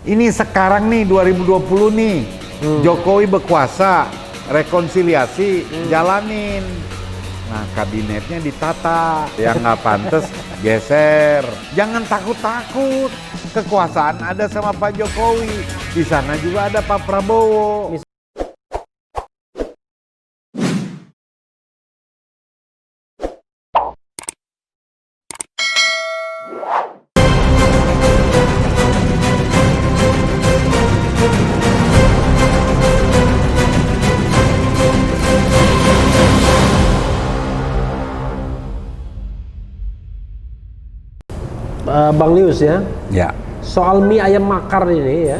Ini sekarang nih 2020 nih, Jokowi berkuasa, rekonsiliasi, jalanin. Nah kabinetnya ditata, yang nggak pantas geser. Jangan takut-takut, kekuasaan ada sama Pak Jokowi, di sana juga ada Pak Prabowo. Bang Lius ya, Ya. soal mie ayam makar ini ya.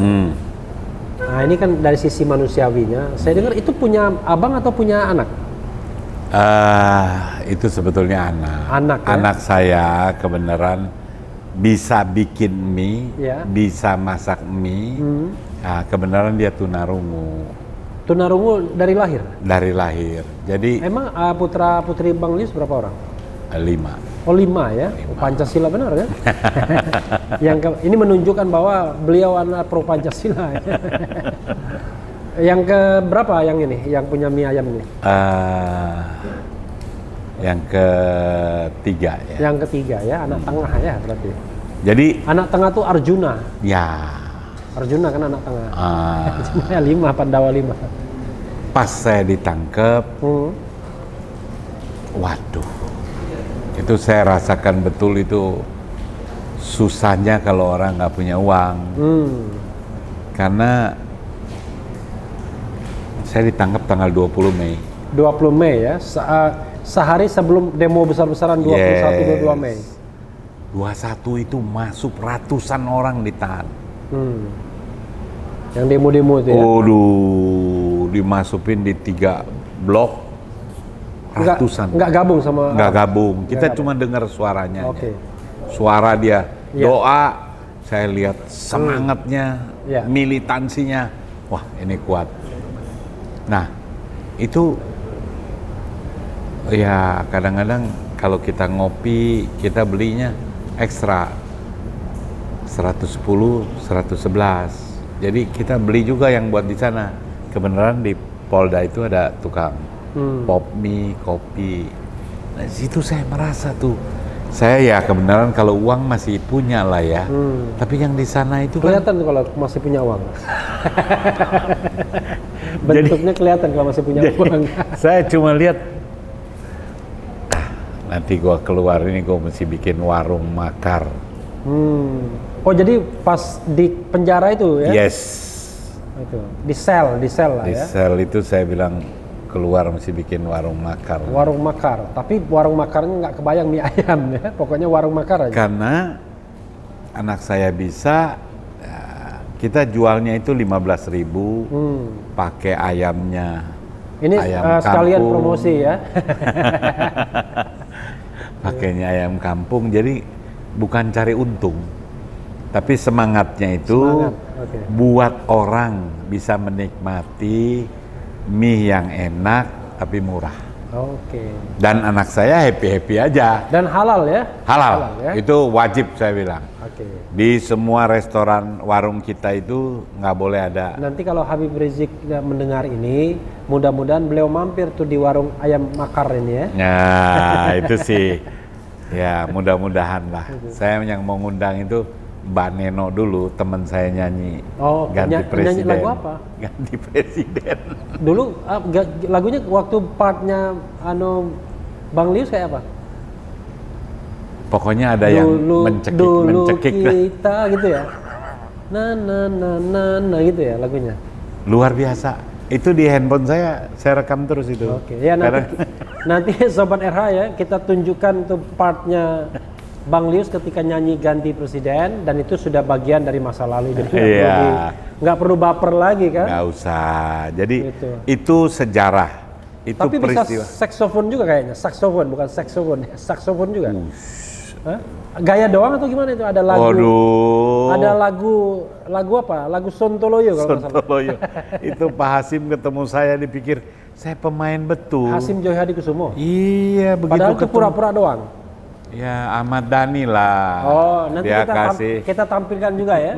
Nah ini kan dari sisi manusiawinya, saya dengar itu punya abang atau punya anak? Itu sebetulnya anak. Anak, ya? Anak saya kebenaran bisa bikin mie, Ya. bisa masak mie. Nah, kebenaran dia tunarungu Tunarungu dari lahir. dari lahir. Jadi Emang putra putri Bang Lius berapa orang? 5. Oh 5 ya, Oh, Pancasila benar kan? Ini menunjukkan bahwa beliau anak pro Pancasila. Ya. Yang ke berapa yang ini, yang punya mie ayam ini? Yang ketiga ya. Yang ketiga ya, anak tengah ya berarti. Jadi Anak tengah tuh Arjuna. ya Arjuna kan anak tengah. ah, 5, Pandawa 5. pas saya ditangkap, waduh, itu saya rasakan betul itu susahnya kalau orang nggak punya uang. Karena saya ditangkap tanggal 20 Mei. 20 Mei ya, sehari sebelum demo besar-besaran 21-22 Mei. 21 itu masuk ratusan orang ditahan. Yang demo-demo itu ya. Waduh, dimasukin di 3 blok ratusan. Nggak gabung sama. Nggak gabung, kita gabung. cuma dengar suaranya. Oke. Suara dia, Ya. doa, saya lihat semangatnya, Ya. militansinya, wah ini kuat. Nah, itu ya kadang-kadang kalau kita ngopi, kita belinya ekstra 110, 111. Jadi kita beli juga yang buat di sana. Kebenaran di Polda itu ada tukang pop mie, kopi. Nah, situ saya merasa tuh, saya ya kebenaran kalau uang masih punya lah ya. Tapi yang di sana itu kan Kelihatan kalau masih punya uang. Bentuknya kelihatan kalau masih punya uang. saya cuma lihat, nanti gua keluar ini gua mesti bikin warung makar. Oh jadi pas di penjara itu ya? Yes. Itu di sel lah Di ya. sel itu saya bilang keluar mesti bikin warung makar. Warung makar, tapi warung makarnya nggak kebayang mie ayam ya. Pokoknya warung makar aja. Karena anak saya bisa, ya, kita jualnya itu 15.000, pakai ayamnya. Ini ayam sekalian kampung. promosi ya. Pakainya ayam kampung, jadi bukan cari untung, tapi semangatnya itu oke. buat orang bisa menikmati mie yang enak tapi murah. Oke. Dan anak saya happy-happy aja. Dan halal ya? Halal, ya? itu wajib saya bilang. Oke. Di semua restoran warung kita itu nggak boleh ada. Nanti kalau Habib Rizik mendengar ini, mudah-mudahan beliau mampir tuh di warung ayam makar ini ya. Nah itu sih, ya mudah-mudahan lah. Saya yang mau ngundang itu Mbak Neno dulu, teman saya nyanyi Oh, ganti presiden. nyanyi lagu apa? Ganti presiden. Dulu lagunya waktu partnya Bang Lius kayak apa? Pokoknya ada yang mencekik. Kita gitu ya. Na gitu ya lagunya. Luar biasa. Itu di handphone saya rekam terus itu. Oke, ya nanti Sobat RH ya, kita tunjukkan tuh partnya Bang Lius ketika nyanyi ganti presiden, dan itu sudah bagian dari masa lalu. Jadi nggak perlu baper lagi kan? Nggak usah. Jadi Gitu. itu sejarah. Itu Tapi peristiwa. bisa saksofon juga kayaknya. Saksofon bukan saksofon, saksofon juga. Hah? Gaya doang atau gimana itu? Ada lagu. Waduh. Ada lagu apa? Lagu Sontoloyo kalau nggak salah. Sontoloyo. Itu Pak Hasim ketemu saya dipikir saya pemain betul. Hasim Joy Hadi Kusumo. Iya, begitu Padahal itu ketemu. pura-pura doang. Ya Ahmad Dhani lah. Oh, nanti dia kita kasih. kita tampilkan juga ya.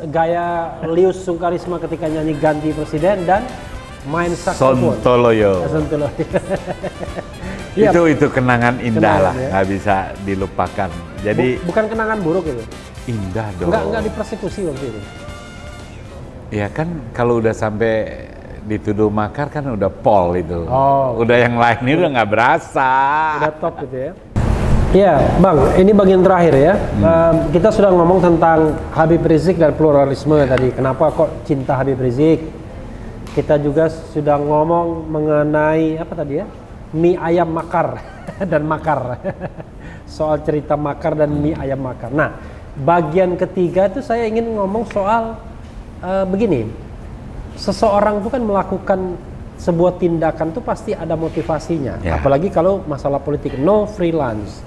gaya Lius Sungkarisma ketika nyanyi ganti presiden dan main saksofon. Sontoloyo. Sontoloyo. Iya. Itu kenangan indah lah, ya. nggak bisa dilupakan. Jadi bukan kenangan buruk itu. indah dong. Enggak dipersekusi waktu itu. Ya kan kalau udah sampai dituduh makar kan udah pol itu. Oh. Udah yang lain ini udah nggak berasa. Udah top gitu ya. Iya, Bang, ini bagian terakhir ya. Kita sudah ngomong tentang Habib Rizik dan pluralisme tadi. Kenapa kok cinta Habib Rizik? Kita juga sudah ngomong mengenai apa tadi ya? Mie ayam makar dan makar. Soal cerita makar dan mie ayam makar. Nah, bagian ketiga itu saya ingin ngomong soal begini. Seseorang itu kan melakukan sebuah tindakan tuh pasti ada motivasinya. Ya. Apalagi kalau masalah politik, no freelance.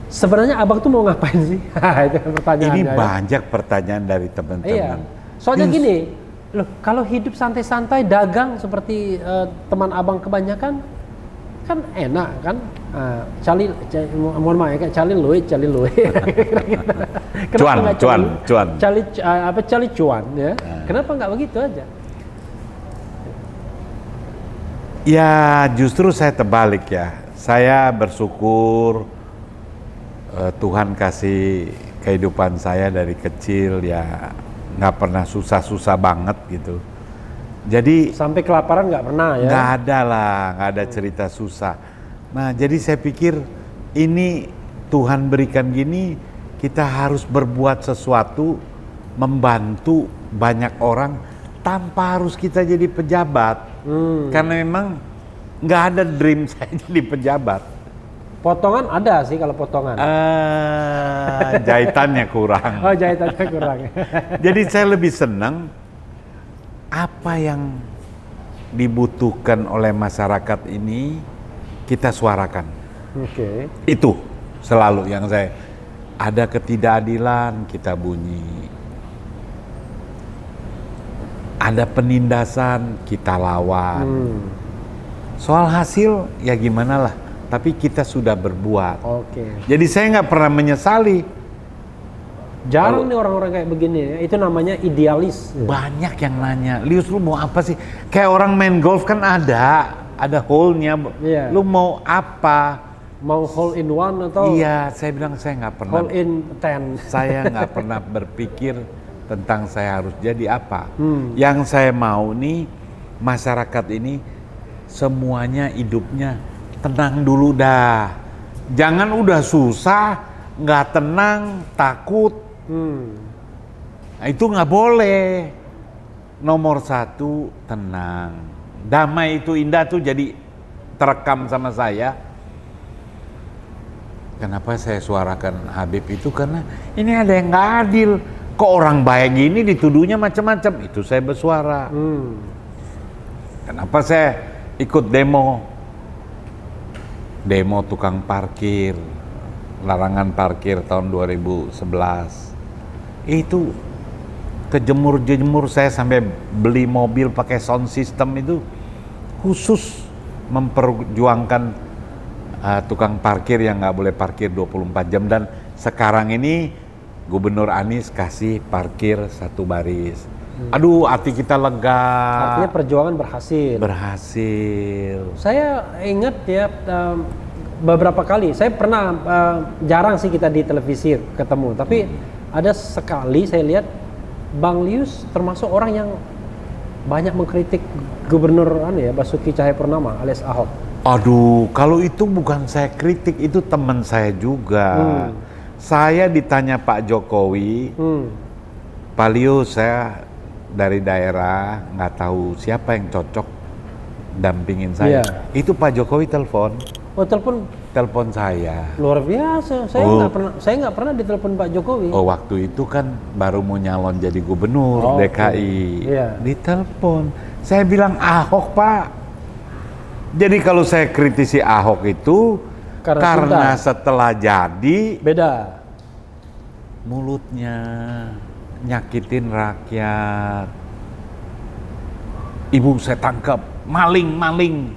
Sebenarnya abang tuh mau ngapain sih? Itu kan pertanyaannya. Ini ya. banyak pertanyaan dari teman-teman. Iya. Soalnya gini, loh kalau hidup santai-santai dagang seperti teman abang kebanyakan kan enak kan? Mohon maaf ya, kayak cali luit. Cuan. Cali cuan ya. Kenapa nggak begitu aja? Ya justru saya terbalik ya. Saya bersyukur Tuhan kasih kehidupan saya dari kecil ya nggak pernah susah-susah banget gitu. Jadi Sampai kelaparan nggak pernah ya? nggak ada lah, nggak ada cerita susah. Nah jadi saya pikir ini Tuhan berikan gini, kita harus berbuat sesuatu, membantu banyak orang tanpa harus kita jadi pejabat. Karena memang nggak ada dream saya jadi pejabat. Potongan ada sih kalau potongan. Jahitannya kurang. Oh, jahitannya kurang. Jadi saya lebih senang apa yang dibutuhkan oleh masyarakat ini kita suarakan. Oke. Itu selalu yang saya, ada ketidakadilan kita bunyi, ada penindasan kita lawan. Soal hasil ya gimana lah, tapi kita sudah berbuat. Oke. Jadi saya nggak pernah menyesali. Jarang nih orang-orang kayak begini ya. Itu namanya idealis. Banyak yang nanya, Lius lu mau apa sih? Kayak orang main golf kan ada hole-nya. Iya. Lu mau apa? Mau hole in one atau Iya, saya bilang saya nggak pernah. hole in 10. Saya nggak pernah berpikir tentang saya harus jadi apa. Yang saya mau nih masyarakat ini semuanya hidupnya tenang dulu dah. Jangan udah susah, nggak tenang, takut. Nah, itu nggak boleh. Nomor satu tenang. Damai itu indah tuh jadi terekam sama saya. Kenapa saya suarakan Habib itu karena ini ada yang nggak adil. Kok orang baik gini dituduhnya macam-macam. Itu saya bersuara. Kenapa saya ikut demo tukang parkir, larangan parkir tahun 2011. Itu kejemur-jemur saya sampai beli mobil pakai sound system itu khusus memperjuangkan tukang parkir yang nggak boleh parkir 24 jam. Dan sekarang ini Gubernur Anies kasih parkir satu baris. Aduh, hati kita lega. Artinya perjuangan berhasil. Berhasil. Saya ingat ya beberapa kali. Saya pernah jarang sih kita di televisi ketemu. Tapi ada sekali saya lihat Bang Lius termasuk orang yang banyak mengkritik Gubernur Basuki Cahayapurnama alias Ahok. Aduh, kalau itu bukan saya kritik, itu teman saya juga. Saya ditanya Pak Jokowi, Pak Lius, saya dari daerah nggak tahu siapa yang cocok dampingin saya. Itu Pak Jokowi telepon. Oh, telepon saya. luar biasa. Saya nggak pernah ditelepon Pak Jokowi. Oh, waktu itu kan baru mau nyalon jadi gubernur DKI. Iya. Ditelepon. Saya bilang Ahok, Pak. Jadi kalau saya kritisi Ahok itu karena setelah jadi beda. Mulutnya nyakitin rakyat. Ibu saya tangkap, maling.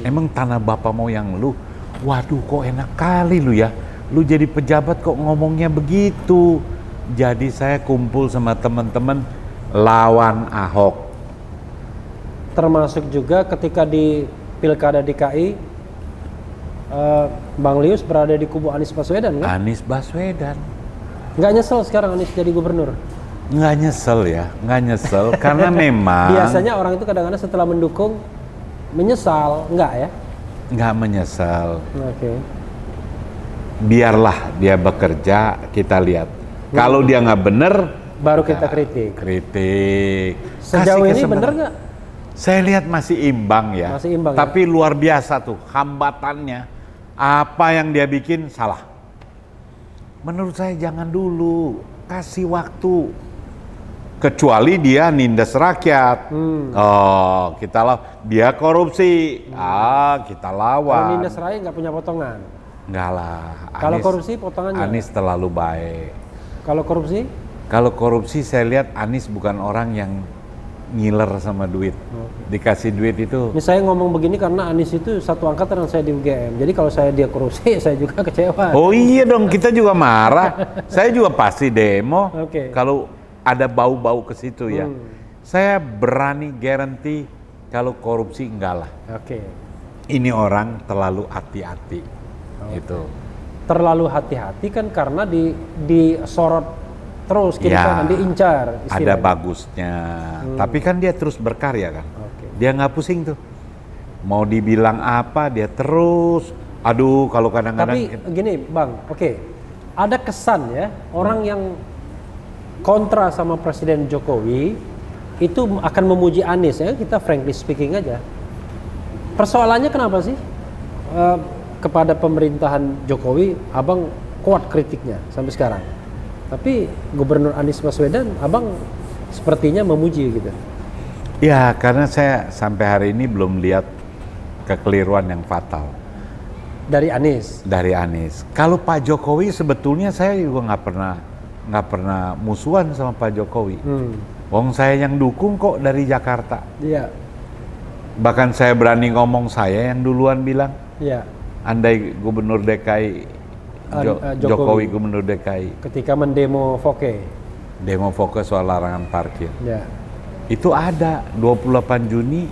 Emang tanah bapak moyang lu? Waduh, kok enak kali lu ya. Lu jadi pejabat kok ngomongnya begitu. Jadi saya kumpul sama teman-teman lawan Ahok. Termasuk juga ketika di Pilkada DKI, Bang Lius berada di kubu Anies Baswedan kan? Anies Baswedan. Nggak nyesel sekarang Anies jadi gubernur? Nggak nyesel ya, nggak nyesel karena memang Biasanya orang itu kadang-kadang setelah mendukung menyesal, enggak ya? nggak menyesal. Oke. Biarlah dia bekerja, kita lihat. Kalau dia nggak bener, Baru kita kritik. kritik. Sejauh Kasih ini kesempatan. bener nggak? Saya lihat masih imbang ya. Masih imbang, Tapi luar biasa tuh hambatannya. Apa yang dia bikin salah. Menurut saya jangan dulu, kasih waktu. Kecuali dia nindas rakyat. Oh, kita dia korupsi. Kita Kalau lawan. Nindas Raya nggak punya potongan. Enggak lah. Kalau Anies- korupsi potongannya? Anies terlalu baik. Kalau korupsi? Kalau korupsi saya lihat Anies bukan orang yang ngiler sama duit. Dikasih duit itu. Ini saya ngomong begini karena Anies itu satu angkatan dengan saya di UGM. Jadi kalau saya dia korupsi, saya juga kecewa. Oh iya dong, kita juga marah. Saya juga pasti demo. Oke. Kalau ada bau-bau ke situ ya. Saya berani guarantee kalau korupsi enggak lah. Oke. Ini orang terlalu hati-hati. Itu. Terlalu hati-hati kan karena disorot terus, kiri Ya, kanan, diincar. Ada istilahnya. bagusnya. Tapi kan dia terus berkarya kan. Oke. Dia nggak pusing tuh. Mau dibilang apa dia terus. Aduh, kalau kadang-kadang Tapi gini Bang, oke. Ada kesan ya, orang yang kontra sama Presiden Jokowi itu akan memuji Anies ya, kita frankly speaking aja. Persoalannya kenapa sih kepada pemerintahan Jokowi Abang kuat kritiknya sampai sekarang? Tapi Gubernur Anies Baswedan Abang sepertinya memuji gitu. ya karena saya sampai hari ini belum lihat kekeliruan yang fatal Dari Anies. dari Anies. Kalau Pak Jokowi sebetulnya saya juga nggak pernah musuhan sama Pak Jokowi. Wong saya yang dukung kok dari Jakarta. Iya. Bahkan saya berani ngomong saya yang duluan bilang. Iya. Andai Gubernur DKI Jokowi Gubernur DKI Ketika mendemo Foke. demo fokus soal larangan parkir. Ya. Itu ada 28 Juni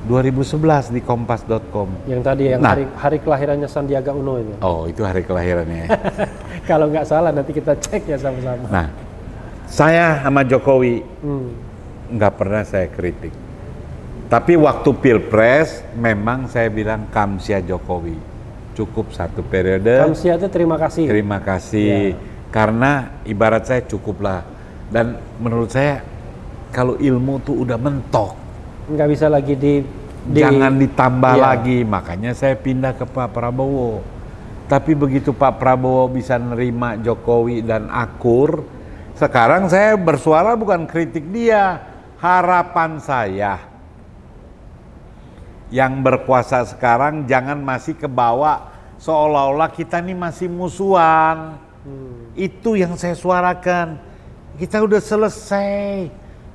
2011 di kompas.com. Yang tadi yang Nah. hari kelahirannya Sandiaga Uno itu. Oh, itu hari kelahirannya. Kalau nggak salah nanti kita cek ya sama-sama. Nah, saya sama Jokowi Hmm. nggak pernah saya kritik. Tapi waktu Pilpres memang saya bilang Kamsia Jokowi. Cukup satu periode. Kamsia itu terima kasih. Terima kasih. Karena ibarat saya cukuplah. Dan menurut saya kalau ilmu tuh udah mentok. Nggak bisa lagi Jangan ditambah Iya. lagi. Makanya saya pindah ke Pak Prabowo. Tapi begitu Pak Prabowo bisa nerima Jokowi dan akur, sekarang saya bersuara bukan kritik dia. Harapan saya yang berkuasa sekarang jangan masih kebawa seolah-olah kita ini masih musuhan. Itu yang saya suarakan. Kita udah selesai.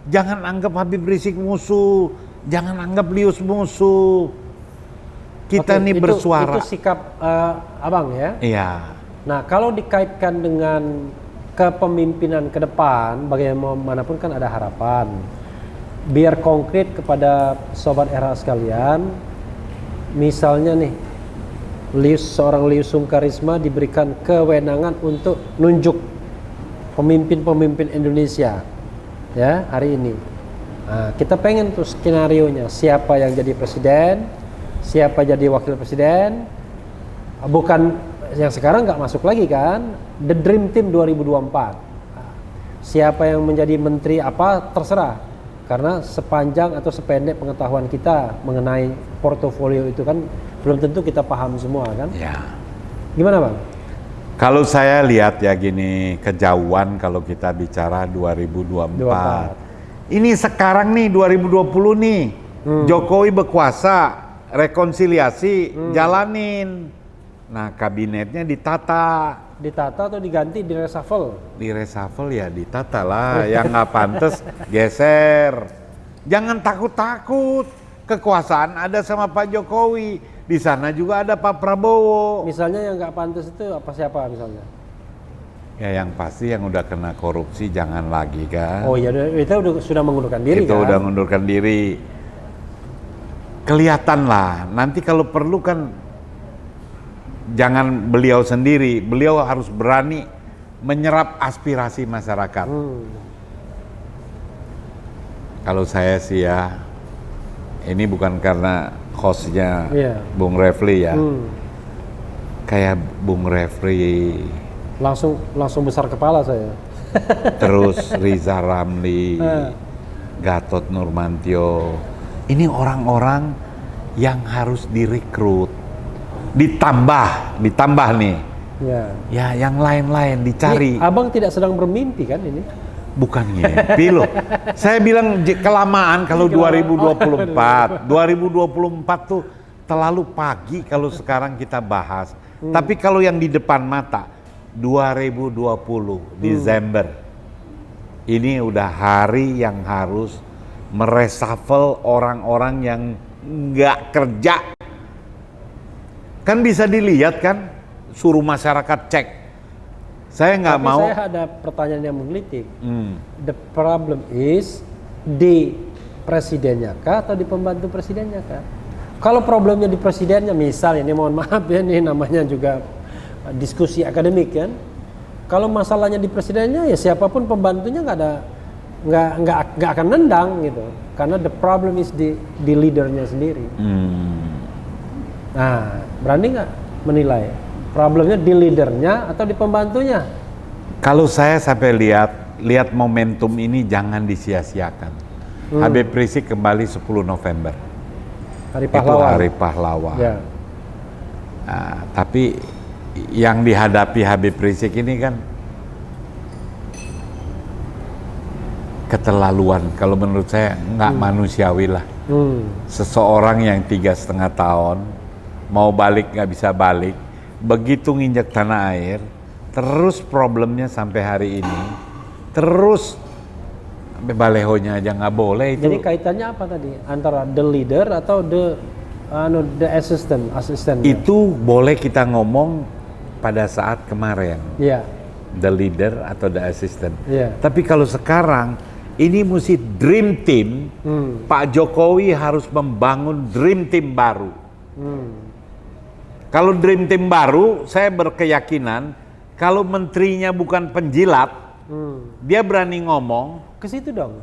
Jangan anggap Habib Rizik musuh. Jangan anggap Lius musuh. Kita Oke, nih bersuara. Itu sikap Abang ya. Iya. Nah, kalau dikaitkan dengan kepemimpinan ke depan, bagaimanapun kan ada harapan. Biar konkret kepada Sobat RH sekalian, misalnya nih, seorang Lius Sungkarisma diberikan kewenangan untuk nunjuk pemimpin-pemimpin Indonesia ya hari ini. Nah, kita pengen tuh skenarionya, siapa yang jadi presiden, siapa jadi wakil presiden, bukan yang sekarang nggak masuk lagi kan, the dream team 2024. Nah, siapa yang menjadi menteri apa terserah. Karena sepanjang atau sependek pengetahuan kita mengenai portofolio itu kan belum tentu kita paham semua kan. Ya. Gimana Bang? Kalau saya lihat ya gini, kejauhan kalau kita bicara 2024. Ini sekarang nih 2020 nih. Jokowi berkuasa, rekonsiliasi, jalanin. Nah, kabinetnya ditata. Ditata atau diganti, di reshuffle? Di reshuffle ya ditata lah, yang nggak pantas geser. Jangan takut-takut, kekuasaan ada sama Pak Jokowi, di sana juga ada Pak Prabowo. Misalnya yang nggak pantas itu apa siapa misalnya? Ya yang pasti yang udah kena korupsi jangan lagi kan. Oh iya, itu sudah mengundurkan diri Itu kan? udah mengundurkan diri. Kelihatan lah, nanti kalau perlu kan jangan beliau sendiri, beliau harus berani menyerap aspirasi masyarakat. Kalau saya sih ya, ini bukan karena hostnya Bung Refli ya, kayak Bung Refli, langsung besar kepala saya. terus Riza Ramli, Gatot Nurmantio, ini orang-orang yang harus direkrut, ditambah nih. Ya yang lain-lain dicari. Ini abang tidak sedang bermimpi kan ini? Bukan ngimpi loh. Saya bilang kelamaan kalau 2024. 2024 tuh terlalu pagi kalau sekarang kita bahas. Tapi kalau yang di depan mata 2020 Desember. Ini udah hari yang harus mereshuffle orang-orang yang nggak kerja. Kan bisa dilihat kan, suruh masyarakat cek. Saya nggak mau. Saya ada pertanyaan yang menggelitik. The problem is di presidennya kah atau di pembantu presidennya kah? Kalau problemnya di presidennya, misalnya ini mohon maaf ya, ini namanya juga diskusi akademik kan. Kalau masalahnya di presidennya, ya siapapun pembantunya nggak akan nendang gitu. Karena the problem is di leadernya sendiri. Nah, berani nggak menilai? Problemnya di leadernya atau di pembantunya? Kalau saya sampai lihat momentum ini jangan disia-siakan. Habib Rizik kembali 10 November. Hari Pahlawan. Itu Hari Pahlawan. Ya. Nah, tapi yang dihadapi Habib Rizik ini kan keterlaluan. Kalau menurut saya nggak manusiawi lah. Seseorang yang 3,5 tahun mau balik nggak bisa balik. Begitu nginjak tanah air, terus problemnya sampai hari ini, terus sampai balehonya aja nggak boleh itu. Jadi kaitannya apa tadi? Antara the leader atau the assistant? Itu boleh kita ngomong pada saat kemarin. Iya. The leader atau the assistant. Iya. Tapi kalau sekarang ini mesti dream team. Pak Jokowi harus membangun dream team baru. Kalau dream team baru, saya berkeyakinan kalau menterinya bukan penjilat, dia berani ngomong. Ke situ dong.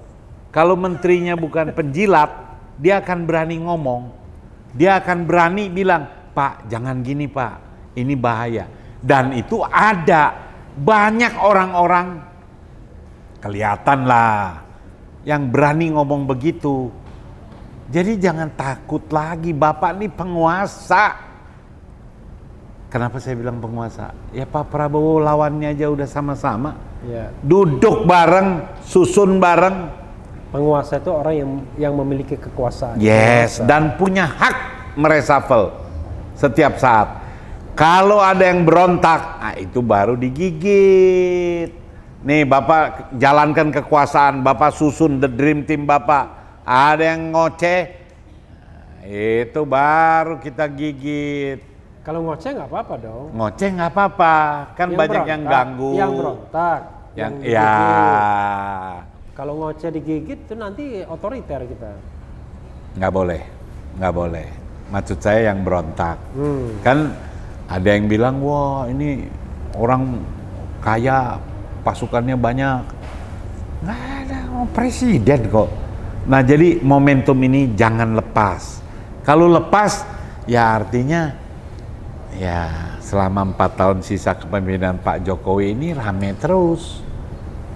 Kalau menterinya bukan penjilat, dia akan berani ngomong. Dia akan berani bilang, Pak, jangan gini Pak, ini bahaya. Dan itu ada banyak orang-orang, kelihatan lah, yang berani ngomong begitu. Jadi jangan takut lagi, Bapak ini penguasa. Kenapa saya bilang penguasa? Ya Pak Prabowo lawannya aja udah sama-sama. Ya. Duduk bareng, susun bareng. Penguasa itu orang yang memiliki kekuasaan. Yes, penguasa. dan punya hak mereshuffle setiap saat. Kalau ada yang berontak, nah itu baru digigit. Nih Bapak jalankan kekuasaan, Bapak susun the dream team Bapak. Ada yang ngoceh, nah, itu baru kita gigit. Kalau ngoceh nggak apa-apa dong. Ngoceh nggak apa-apa, kan Yang banyak yang ganggu. Yang berontak. Yang digigit. ya. Kalau ngoceh digigit itu nanti otoriter kita. Nggak boleh. Maksud saya yang berontak. Kan ada yang bilang, wah ini orang kaya, pasukannya banyak. Nggak ada, presiden kok. Nah jadi momentum ini jangan lepas. Kalau lepas, ya artinya ya selama 4 tahun sisa kepemimpinan Pak Jokowi ini rame terus.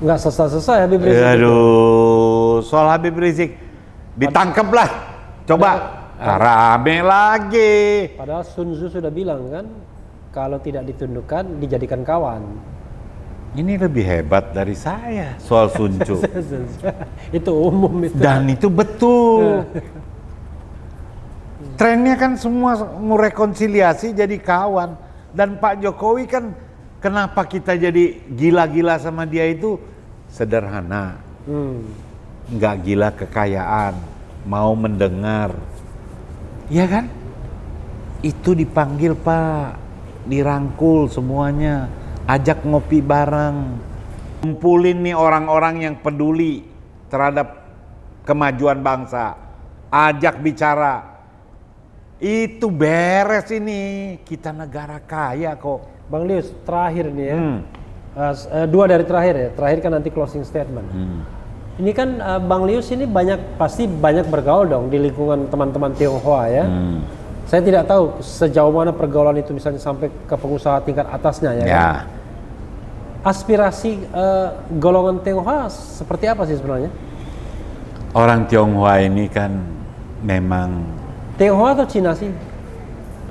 Nggak selesai-selesai Habib Rizik. Aduh, soal Habib Rizik ditangkap lah. Coba rame lagi. Padahal Sun Tzu sudah bilang kan, kalau tidak ditundukkan dijadikan kawan. Ini lebih hebat dari saya soal Sun Tzu. Itu umum itu. Dan itu betul. Trennya kan semua mau rekonsiliasi jadi kawan. Dan Pak Jokowi kan kenapa kita jadi gila-gila sama dia itu sederhana. Nggak gila kekayaan, mau mendengar. Iya kan? Itu dipanggil Pak, dirangkul semuanya. ajak ngopi bareng, kumpulin nih orang-orang yang peduli terhadap kemajuan bangsa, ajak bicara. Itu beres ini, kita negara kaya kok. Bang Lius, terakhir nih ya, dua dari terakhir ya, terakhir kan nanti closing statement. Ini kan Bang Lius ini pasti banyak bergaul dong di lingkungan teman-teman Tionghoa ya. Saya tidak tahu sejauh mana pergaulan itu misalnya sampai ke pengusaha tingkat atasnya ya. Kan? Aspirasi golongan Tionghoa seperti apa sih sebenarnya? Orang Tionghoa ini kan memang Tionghoa atau Cina sih?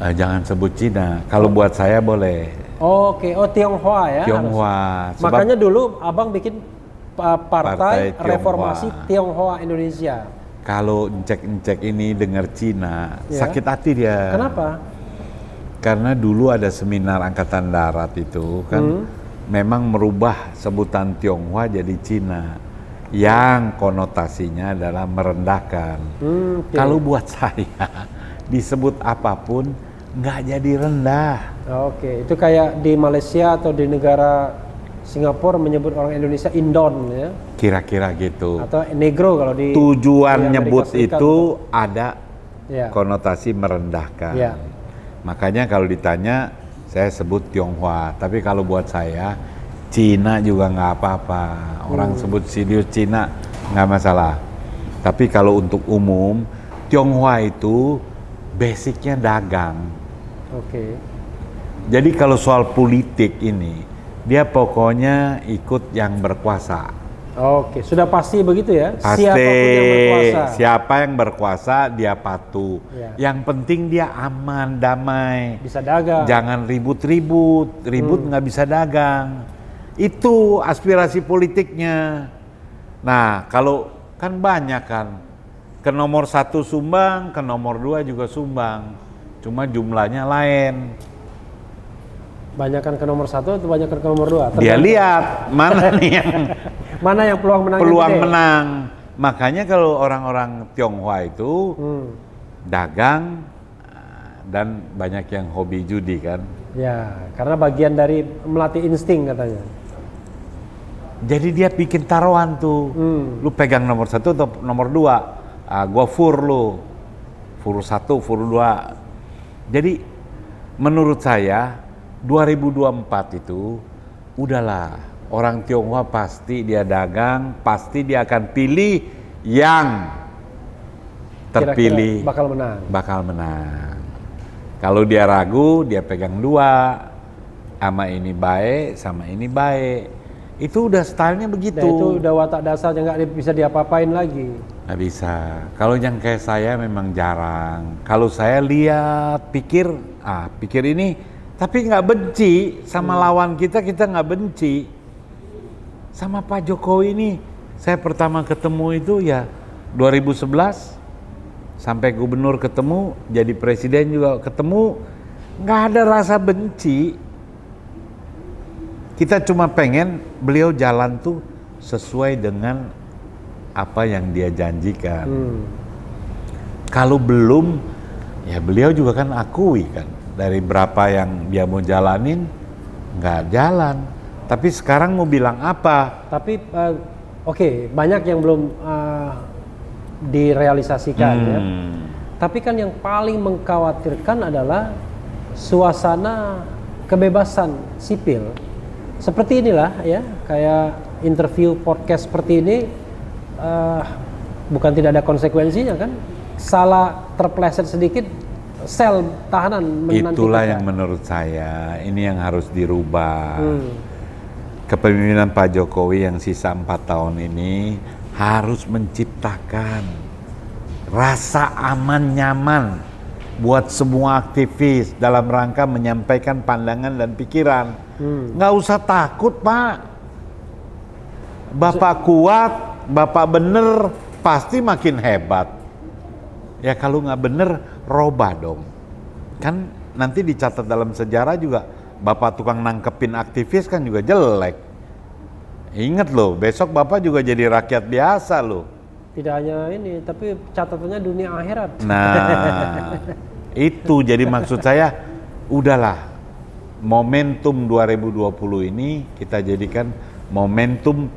Jangan sebut Cina. Kalau buat saya boleh. Oke, Tionghoa ya. Tionghoa. Makanya dulu Abang bikin partai Tionghoa. Reformasi Tionghoa Indonesia. Kalau encek-encek ini dengar Cina, sakit hati dia. Kenapa? Karena dulu ada seminar Angkatan Darat itu kan memang merubah sebutan Tionghoa jadi Cina. Yang konotasinya adalah merendahkan. Kalau buat saya disebut apapun nggak jadi rendah. Oke, itu kayak di Malaysia atau di negara Singapura menyebut orang Indonesia Indon ya. Kira-kira gitu. Atau negro kalau di tujuan di nyebut Serikat, itu ada ya. konotasi merendahkan. Ya. Makanya kalau ditanya saya sebut Tionghoa, tapi kalau buat saya Cina juga nggak apa-apa. Orang sebut serius Cina nggak masalah. Tapi kalau untuk umum, Tionghoa itu basicnya dagang. Oke. Jadi kalau soal politik ini, dia pokoknya ikut yang berkuasa. Oke, sudah pasti begitu ya? Pasti, Siapapun yang berkuasa. siapa yang berkuasa dia patuh. Ya. Yang penting dia aman, damai. Bisa dagang. Jangan ribut nggak bisa dagang. Itu aspirasi politiknya. Nah, kalau kan banyak kan, ke nomor 1 sumbang, ke nomor 2 juga sumbang. Cuma jumlahnya lain. Banyakan ke nomor 1 atau banyakan ke nomor 2? Dia lihat mana yang mana yang peluang menang peluang gede? menang. Makanya kalau orang-orang Tionghoa itu dagang dan banyak yang hobi judi kan. Ya, karena bagian dari melatih insting katanya. Jadi dia bikin taruhan tuh. Lu pegang nomor 1 atau nomor 2. Gua fur lu. Fur 1, fur 2. Jadi menurut saya 2024 itu udahlah, orang Tionghoa pasti dia dagang, pasti dia akan pilih yang terpilih. Kira-kira bakal menang. Kalau dia ragu, dia pegang 2. Sama ini baik, sama ini baik. Itu udah stylenya begitu. Dan itu udah watak dasarnya, nggak bisa diapa-apain lagi. Nggak bisa. Kalau yang kayak saya memang jarang. Kalau saya lihat, pikir ini, tapi nggak benci sama lawan kita nggak benci. Sama Pak Jokowi ini, saya pertama ketemu itu ya 2011, sampai gubernur ketemu, jadi presiden juga ketemu, nggak ada rasa benci. Kita cuma pengen beliau jalan tuh sesuai dengan apa yang dia janjikan. Kalau belum, ya beliau juga kan akui kan, dari berapa yang dia mau jalanin, nggak jalan. Tapi sekarang mau bilang apa? Tapi oke, banyak yang belum direalisasikan ya. Tapi kan yang paling mengkhawatirkan adalah suasana kebebasan sipil. Seperti inilah ya, kayak interview podcast seperti ini, bukan tidak ada konsekuensinya kan? Salah terpleset sedikit, sel tahanan menanti Itulah kita. yang menurut saya ini yang harus dirubah. Kepemimpinan Pak Jokowi yang sisa 4 tahun ini harus menciptakan rasa aman nyaman buat semua aktivis dalam rangka menyampaikan pandangan dan pikiran. Nggak usah takut, Pak. Bapak kuat, Bapak bener, pasti makin hebat. Ya kalau nggak bener, robah dong. Kan nanti dicatat dalam sejarah juga, Bapak tukang nangkepin aktivis kan juga jelek. Ingat loh, besok Bapak juga jadi rakyat biasa loh. Tidak hanya ini, tapi catatannya dunia akhirat. Nah, itu jadi maksud saya, udahlah. momentum 2020 ini kita jadikan momentum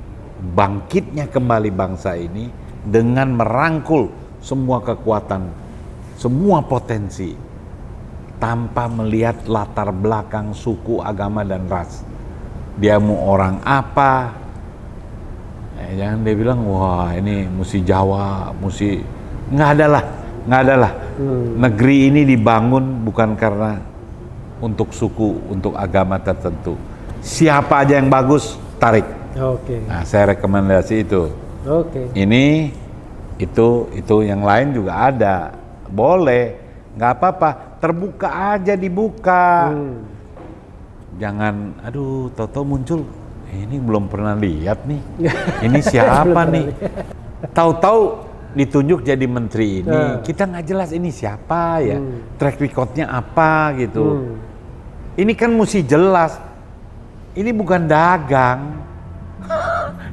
bangkitnya kembali bangsa ini dengan merangkul semua kekuatan, semua potensi tanpa melihat latar belakang suku, agama, dan ras. Dia mau orang apa, jangan dia bilang wah ini musi Jawa, musi, nggak ada lah. Negeri ini dibangun bukan karena untuk suku, untuk agama tertentu. Siapa aja yang bagus, tarik. Oke. Nah, saya rekomendasi itu. Oke. Ini, itu yang lain juga ada. Boleh, nggak apa-apa. Terbuka aja, dibuka. Jangan, aduh, tahu-tahu muncul. Ini belum pernah lihat nih. Ini siapa nih? Tahu-tahu ditunjuk jadi menteri ini, kita nggak jelas ini siapa ya, track recordnya apa gitu. Ini kan mesti jelas. Ini bukan dagang.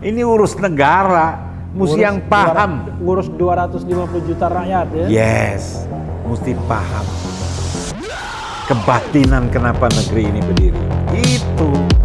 Ini urus negara, mesti yang paham. Ngurus 250 juta rakyat ya. Yes, mesti paham kebatinan kenapa negeri ini berdiri. Itu.